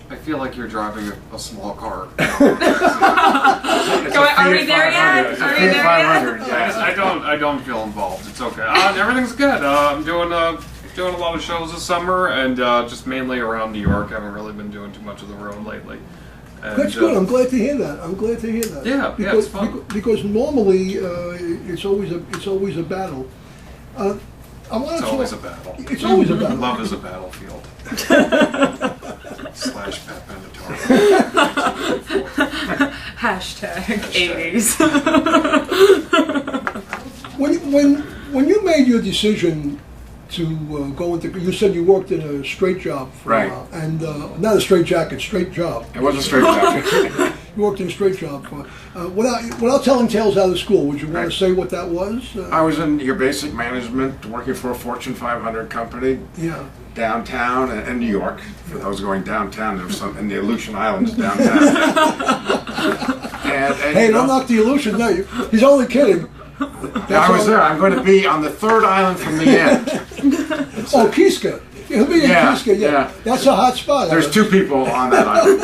I feel like you're driving a small car. Are we there yet? Are we there yet? Yes, I don't feel involved. It's okay. Everything's good. I'm doing a lot of shows this summer, and just mainly around New York. I haven't really been doing too much of the road lately. And, that's good. I'm glad to hear that. Yeah, it's fun. Because normally it's always a battle. It's always a battle. It's always a battle. Love is a battlefield. /Pat Benatar. Hashtag 80s. when you made your decision to go into, you said you worked in a straight job for a while, and not a straight jacket, straight job. It was a straight jacket. You worked in a straight job for, without telling tales out of school. Would you want to say what that was? I was in your basic management, working for a Fortune 500 company. Yeah. Downtown in New York. For those going downtown, there's some in the Aleutian Islands downtown. Hey, don't knock the Aleutian. No, he's only kidding. I was there. I'm going to be on the third island from the end. Oh, Kiska. He'll be in Kiska, yeah. That's a hot spot. There's 2 people on that island.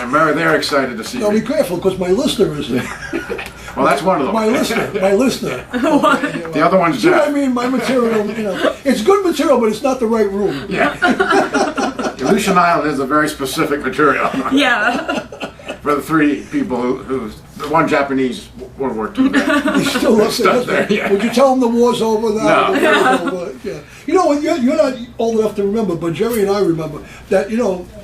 And they're excited to see me. Be careful, because my listener is there. Well, that's one of them. My listener. The other one's Jeff. Jeff. I mean, my material, it's good material, but it's not the right room. Yeah. Aleutian Island is a very specific material. Yeah. For the 3 people who the one Japanese World War II vet. He still looks there. Yeah. Would you tell him the war's over now? No. The war's over. Yeah. You know, you're not old enough to remember, but Jerry and I remember that,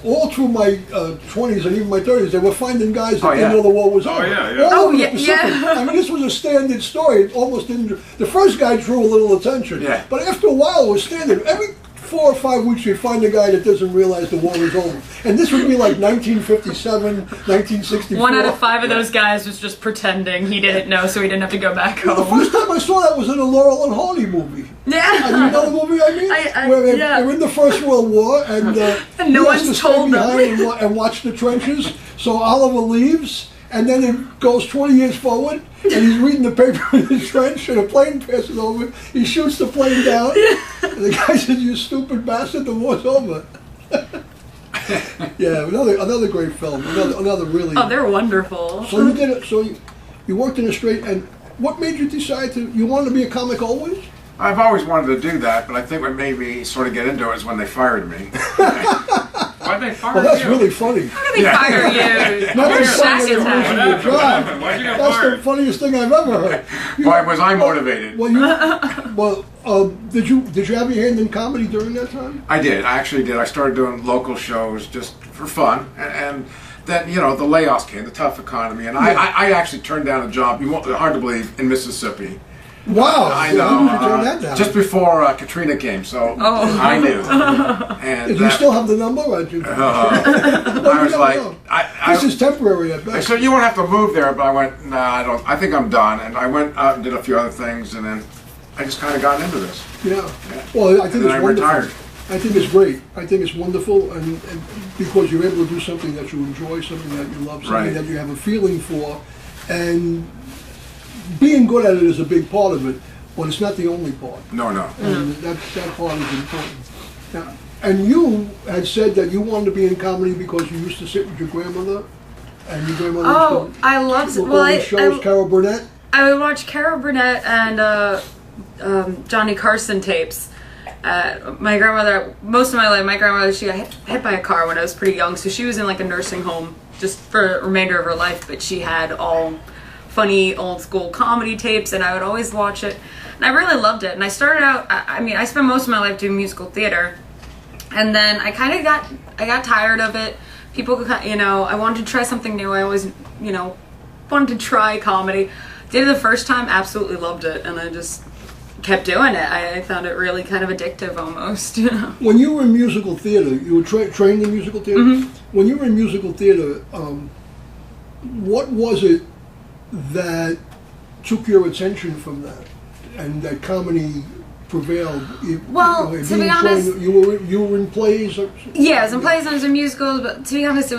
all through my 20s and even my 30s, they were finding guys that didn't know the war was over. Yeah. All over the Pacific. I mean, this was a standard story. It almost didn't. The first guy drew a little attention. Yeah. But after a while, it was standard. Every 4 or 5 weeks, you find a guy that doesn't realize the war is over. And this would be like 1957, 1964. 1 out of 5 of those guys was just pretending he didn't know, so he didn't have to go back home. The first time I saw that was in a Laurel and Hardy movie. Yeah. You know the movie I mean? Where they're in the First World War, and no one's told them. and watch the trenches. So Oliver leaves, and then it goes 20 years forward, and he's reading the paper in the trench, and a plane passes over. He shoots the plane down, and the guy says, "You stupid bastard, the war's over." Yeah, another great film. Another really. Oh, they're wonderful. So you did it. So you worked in a straight. And what made you decide you wanted to be a comic always? I've always wanted to do that, but I think what made me sort of get into it is when they fired me. Why'd they fire you? Well, that's really funny. How did they fire you? Not Sack your attack. job. Why'd you get That's fired? the funniest thing I've ever heard. Why was I motivated? Did you have your hand in comedy during that time? I did. I actually did. I started doing local shows just for fun, and then the layoffs came, the tough economy, and I actually turned down a job. Hard to believe, in Mississippi. Wow! I know. When did you turn that down? Just before Katrina came, so I knew. And did you still have the number? Or did you, I was like, this is temporary at best. So you won't have to move there, but I went, nah, I don't. I think I'm done, and I went out and did a few other things, and then I just kind of got into this. Yeah. Well, I think it's wonderful. Retired. I think it's great. I think it's wonderful, and because you're able to do something that you enjoy, something that you love, something that you have a feeling for, and being good at it is a big part of it, but it's not the only part. No. And that part is important. Now, and you had said that you wanted to be in comedy because you used to sit with your grandmother, and your grandmother used to I loved shows, Carol Burnett. I would watch Carol Burnett and Johnny Carson tapes. My grandmother, most of my life, she got hit by a car when I was pretty young, so she was in like a nursing home just for the remainder of her life, but she had all funny old school comedy tapes, and I would always watch it, and I really loved it. And I started out, I spent most of my life doing musical theater, and then I kind of got tired of it. People could, I wanted to try something new. I always, wanted to try comedy. Did it the first time, absolutely loved it, and I just kept doing it. I found it really kind of addictive almost. When you were in musical theater, you were trained in musical theater? Mm-hmm. When you were in musical theater, what was it that took your attention from that, and that comedy prevailed? Well, to be honest, you were in plays. Yeah, I was in plays and I was in musicals. But to be honest,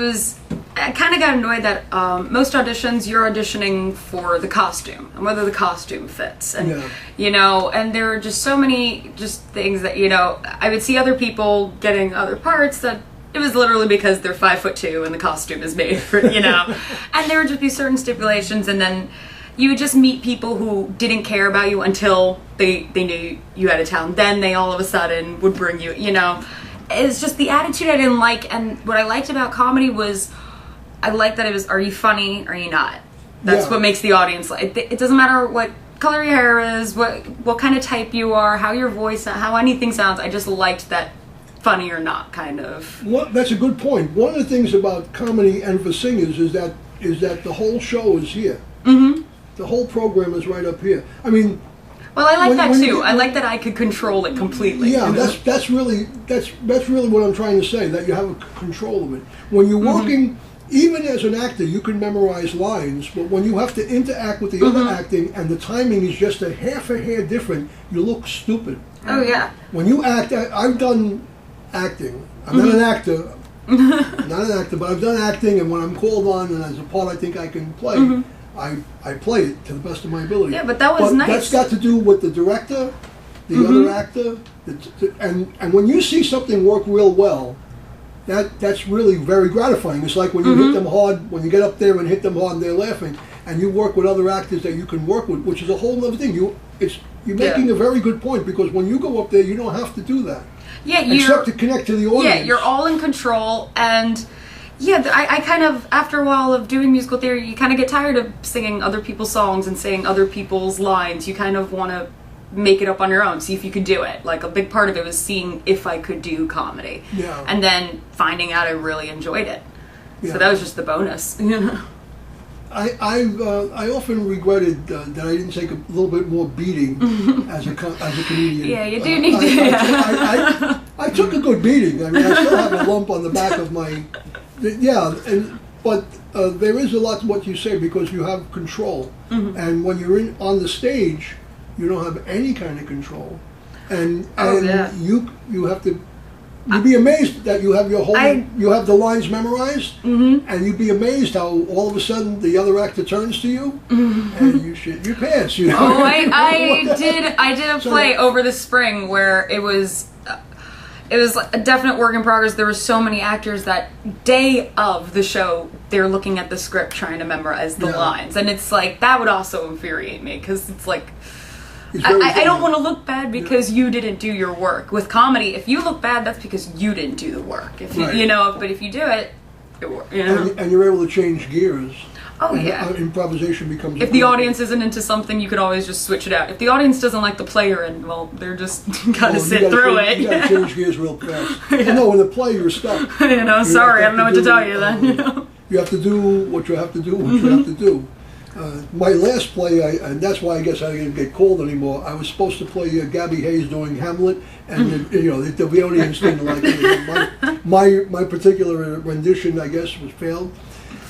I kind of got annoyed that most auditions you're auditioning for the costume and whether the costume fits, and and there were just so many things that I would see other people getting other parts that it was literally because they're 5'2" and the costume is made for, you know. And there would just be certain stipulations, and then you would just meet people who didn't care about you until they knew you had a talent. Then they all of a sudden would bring you, you know. It's just the attitude I didn't like, and what I liked about comedy was I liked that it was, are you funny, or are you not? That's what makes the audience like. It doesn't matter what color your hair is, what kind of type you are, how your voice, how anything sounds. I just liked that funny or not kind of. Well, that's a good point. One of the things about comedy and for singers is that the whole show is here. Mm-hmm. The whole program is right up here. I mean, well, I like that too. I like that I could control it completely. Yeah, you know? that's really what I'm trying to say. That you have a control of it. When you're working, even as an actor, you can memorize lines, but when you have to interact with the other acting and the timing is just a half a hair different, you look stupid. Oh yeah. When you act, I've done acting. I'm not an actor. Not an actor, but I've done acting, and when I'm called on and there's a part I think I can play, I play it to the best of my ability. Yeah, but that was nice. That's got to do with the director, the other actor, and when you see something work real well, that's really very gratifying. It's like when you hit them hard, when you get up there and hit them hard and they're laughing, and you work with other actors that you can work with, which is a whole other thing. You're making a very good point, because when you go up there, you don't have to do that. Yeah, except to connect to the audience. Yeah, you're all in control, and yeah, I kind of, after a while of doing musical theater, you kind of get tired of singing other people's songs and saying other people's lines. You kind of want to make it up on your own, see if you could do it. Like, a big part of it was seeing if I could do comedy. Yeah. And then finding out I really enjoyed it. Yeah. So that was just the bonus, you know? I often regretted that I didn't take a little bit more beating as a comedian. Yeah, you do need to. I took a good beating. I mean, I still have a lump on the back of my. Yeah, but there is a lot to what you say, because you have control, and when you're on the stage, you don't have any kind of control, and you have to. You'd be amazed that you have you have the lines memorized, and you'd be amazed how all of a sudden the other actor turns to you, and you shit your pants. You know? Oh, I did a play over the spring where it was a definite work in progress. There were so many actors that day of the show, they're looking at the script trying to memorize the lines, and it's like, that would also infuriate me, because it's like, I don't want to look bad because you didn't do your work. With comedy, if you look bad, that's because you didn't do the work. If you know, but if you do it, it works. You know? And you're able to change gears. Oh yeah. Improvisation becomes. If the audience isn't into something, you could always just switch it out. If the audience doesn't like the play you're in, well, they're just gotta sit through it. You gotta change gears real fast. No, in the play you're stuck. You know, sorry, I don't know what to tell you then. You know? You have to do what you have to do. What you have to do. My last play, and that's why I guess I didn't get called anymore. I was supposed to play Gabby Hayes doing Hamlet, and the audience didn't like it. My particular rendition, I guess, was failed.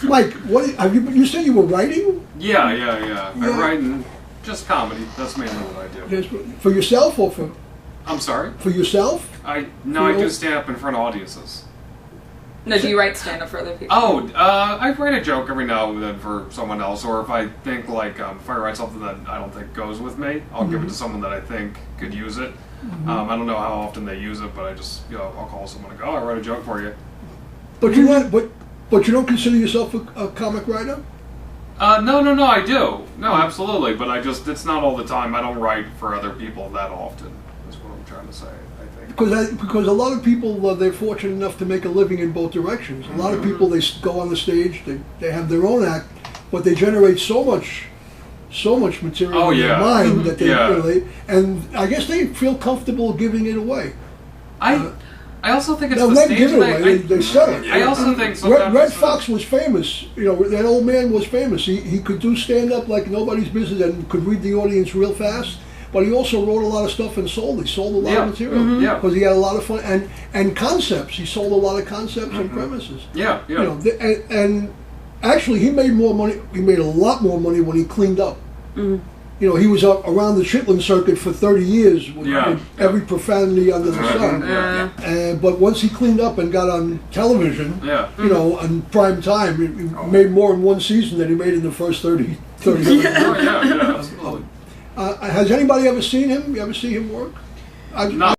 Mike, what have you? You said you were writing? Yeah. I write in just comedy. That's mainly what I do. Yes, for yourself or for? I'm sorry. For yourself? I do stand up in front of audiences. No, do you write stand-up for other people? Oh, I write a joke every now and then for someone else, or if I think, like, if I write something that I don't think goes with me, I'll give it to someone that I think could use it. I don't know how often they use it, but I just, I'll call someone and go, oh, I wrote a joke for you. But you're not, but you don't consider yourself a comic writer? No, I do. No, absolutely, but it's not all the time. I don't write for other people that often, is what I'm trying to say. Because a lot of people, they're fortunate enough to make a living in both directions. A lot of people, they go on the stage, they have their own act, but they generate so much material in their mind that they, and I guess they feel comfortable giving it away. I also think it's the stage give it away. They sell it. I also think sometimes Red Fox was famous. That old man was famous. He could do stand up like nobody's business and could read the audience real fast. But he also wrote a lot of stuff and sold. He sold a lot of material because he had a lot of fun and concepts. He sold a lot of concepts and premises. And actually, he made more money. He made a lot more money when he cleaned up. He was up around the Chitlin circuit for 30 years with every profanity under the sun. But once he cleaned up and got on television, on prime time, he made more in one season than he made in the first 30 years. Absolutely. Has anybody ever seen him? You ever see him work? No.